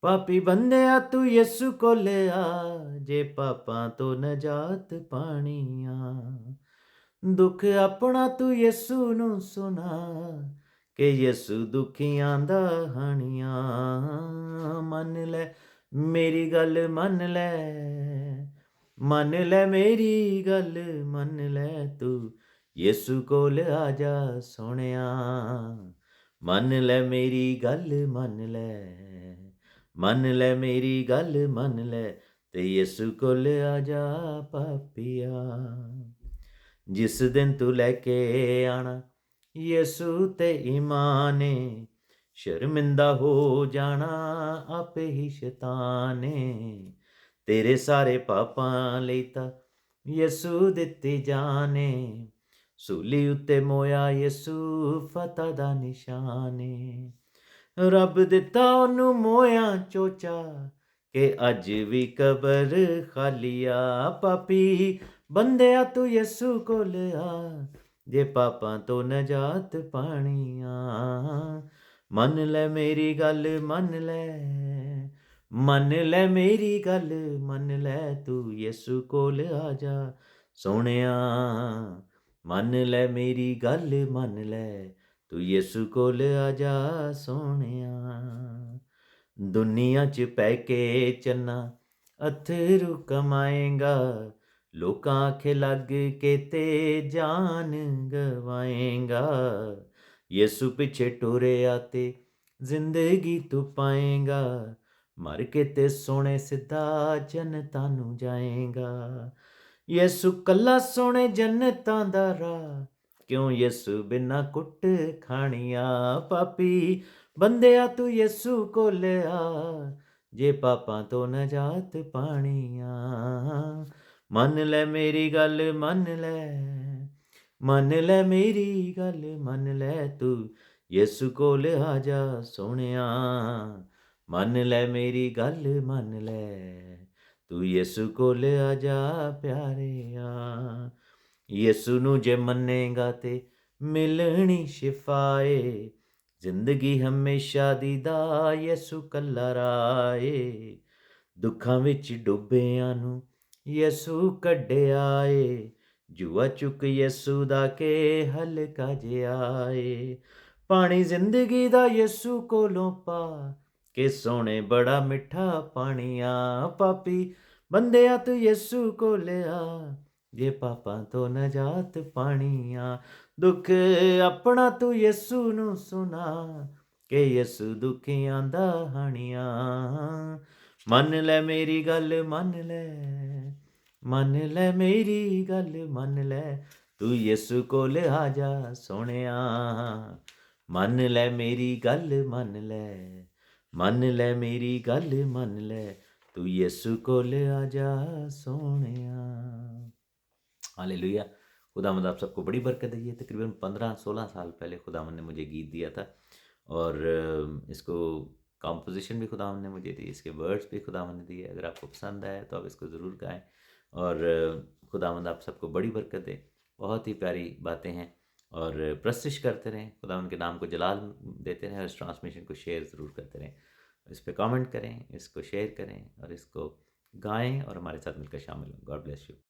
ਪਾਪੀ ਬੰਦਿਆ ਤੂੰ ਯਿਸੂ ਕੋਲ ਆ, ਜੇ ਪਾਪਾਂ ਤੋਂ ਨਜਾਤ ਪਾਣੀ ਆ। ਦੁੱਖ ਆਪਣਾ ਤੂੰ ਯਿਸੂ ਨੂੰ ਸੁਣਾ, ਕਿ ਯਿਸੂ ਦੁਖੀਆਂ ਦਾ ਹਾਣੀਆਂ। ਮੰਨ ਲੈ ਮੇਰੀ ਗੱਲ ਮੰਨ ਲੈ, ਮੰਨ ਲੈ ਮੇਰੀ ਗੱਲ ਮੰਨ ਲੈ, ਤੂੰ ਯਿਸੂ ਕੋਲ ਆ ਜਾ ਸੋਹਣਿਆ। ਮੰਨ ਲੈ ਮੇਰੀ ਗੱਲ ਮੰਨ ਲੈ, ਮੰਨ ਲੈ ਮੇਰੀ ਗੱਲ ਮੰਨ ਲੈ, ਤੇ ਯਿਸੂ ਕੋਲ ਆ ਜਾ ਪਾਪੀਆ। ਜਿਸ ਦਿਨ ਤੂੰ ਲੈ ਕੇ ਆਣਾ ਯਿਸੂ ਤੇ ਈਮਾਨ ਏ, ਸ਼ਰਮਿੰਦਾ ਹੋ ਜਾਣਾ ਆਪੇ ਹੀ ਸ਼ੈਤਾਨ ਨੇ। ਤੇਰੇ ਸਾਰੇ ਪਾਪਾਂ ਲਈ ਤਾਂ ਯਿਸੂ ਦਿੱਤੀ ਜਾਨ ਏ, ਸੂਲੀ ਉੱਤੇ ਮੋਇਆ ਯਿਸੂ ਫਤਹ ਦਾ ਨਿਸ਼ਾਨ ਏ। ਰੱਬ ਦਿੱਤਾ ਉਹਨੂੰ ਮੋਇਆ ਚੋਚਾ, ਕਿ ਅੱਜ ਵੀ ਕਬਰ ਖਾਲੀ ਆ। ਪਾਪੀ ਬੰਦਿਆ ਤੂੰ ਯਿਸੂ ਕੋਲ ਆ, ਜੇ ਪਾਪਾਂ ਤੋਂ ਨਜਾਤ ਪਾਣੀ ਆ। ਮੰਨ ਲੈ ਮੇਰੀ ਗੱਲ ਮੰਨ ਲੈ, ਮੰਨ ਲੈ ਮੇਰੀ ਗੱਲ ਮੰਨ ਲੈ, ਤੂੰ ਯਿਸੂ ਕੋਲ ਆ ਜਾ ਸੋਹਣਿਆ। ਮੰਨ ਲੈ ਮੇਰੀ ਗੱਲ ਮੰਨ ਲੈ, ਤੂੰ ਯਿਸੂ ਕੋਲ ਆ ਜਾ ਸੋਹਣਿਆ। ਦੁਨੀਆ 'ਚ ਪੈ ਕੇ ਚੰਨਾ ਅਥਰੂ ਕਮਾਏਂਗਾ, ਲੋਕਾਂ ਆਖੇ ਲੱਗ ਕੇ ਤੇ ਜਾਨ ਗਵਾਏਂਗਾ। ਯਿਸੂ ਪਿੱਛੇ ਟੁਰਿਆ ਤੇ ਜ਼ਿੰਦਗੀ ਤੂੰ ਪਾਏਂਗਾ, ਮਰ ਕੇ ਤੇ ਸੋਹਣੇ ਸਿੱਧਾ ਜੰਨਤਾਂ ਨੂੰ ਜਾਏਂਗਾ। ਯਿਸੂ ਕੱਲਾ ਸੋਹਣੇ ਜੰਨਤਾਂ ਦਾ ਰਾਹ, ਕਿਉਂ ਯਿਸੂ ਬਿਨਾ ਕੁੱਟ ਖਾਣੀਆ। ਪਾਪੀ ਬੰਦਿਆ ਤੂੰ ਯਿਸੂ ਕੋਲ ਆ, ਜੇ ਪਾਪਾਂ ਤੋਂ ਨਜਾਤ ਪਾਣੀਆ। ਮੰਨ ਲੈ ਮੇਰੀ ਗੱਲ ਮੰਨ ਲੈ, ਮੰਨ ਲੈ ਮੇਰੀ ਗੱਲ ਮੰਨ ਲੈ, ਤੂੰ ਯਿਸੂ ਕੋਲ ਆ ਜਾ ਸੋਹਣਿਆ। ਮੰਨ ਲੈ ਮੇਰੀ ਗੱਲ ਮੰਨ ਲੈ, ਤੂੰ ਯਿਸੂ ਕੋਲ ਆ ਜਾ ਪਿਆਰਿਆ। ਯਿਸੂ ਨੂੰ ਜੇ ਮੰਨੇਗਾ ਤੇ ਮਿਲਣੀ ਸ਼ਿਫਾ ਏ, ਜ਼ਿੰਦਗੀ ਹਮੇਸ਼ਾ ਦੀ ਦਾ ਯਿਸੂ ਕੱਲਾ ਰਾਹ ਏ। ਦੁੱਖਾਂ ਵਿੱਚ ਡੁੱਬਿਆਂ ਨੂੰ ਯਿਸੂ ਕੱਢਿਆ ਏ, ਜੂਆ ਚੁੱਕ ਯਿਸੂ ਦਾ ਕੇ ਹਲਕਾ ਜਿਹਾ ਏ। ਪਾਣੀ ਜ਼ਿੰਦਗੀ ਦਾ ਯਿਸੂ ਕੋਲੋਂ ਪਾ, ਕਿ ਸੋਹਣੇ ਬੜਾ ਮਿੱਠਾ ਪਾਣੀ ਆ। ਪਾਪੀ ਬੰਦਿਆ ਤੂੰ ਯਿਸੂ ਕੋਲ ਆ, ਜੇ ਪਾਪਾਂ ਤੋਂ ਨਜਾਤ ਪਾਣੀ ਆ। ਦੁੱਖ ਆਪਣਾ ਤੂੰ ਯਿਸੂ ਨੂੰ ਸੁਣਾ, ਕਿ ਯਿਸੂ ਦੁਖੀਆਂ ਦਾ ਹਾਣੀਆਂ। ਮੰਨ ਲੈ ਮੇਰੀ ਗੱਲ ਮੰਨ ਲੈ, ਮੰਨ ਲੈ ਮੇਰੀ ਗੱਲ ਮੰਨ ਲੈ, ਤੂੰ ਯਿਸੂ ਕੋਲ ਆ ਜਾ ਸੋਹਣਿਆ। ਮੰਨ ਲੈ ਮੇਰੀ ਗੱਲ ਮੰਨ ਲੈ, ਮੰਨ ਲੈ ਮੇਰੀ ਗੱਲ ਮੰਨ ਲੈ, ਤੂੰ ਯਿਸੂ ਕੋਲ आ जा सोहणिया। हालेलुया। खुदावंद आप सबको बड़ी बरकत दी है। तकरीबन 15-16 साल पहले खुदावंद ने मुझे गीत दिया था और इसको कंपोजिशन भी खुदावंद ने मुझे दी, इसके वर्ड्स भी खुदावंद ने दिए। अगर आपको पसंद आए तो आप इसको ज़रूर गाएं और खुदावंद आप सबको बड़ी बरकत दे। बहुत ही प्यारी बातें हैं और प्रस्तिश करते रहें, खुदावंद के नाम को जलाल देते रहें और इस ट्रांसमिशन को शेयर ज़रूर करते रहें। इस पर कमेंट करें, इसको शेयर करें और इसको गाएं और हमारे साथ मिलकर शामिल हों। God bless you.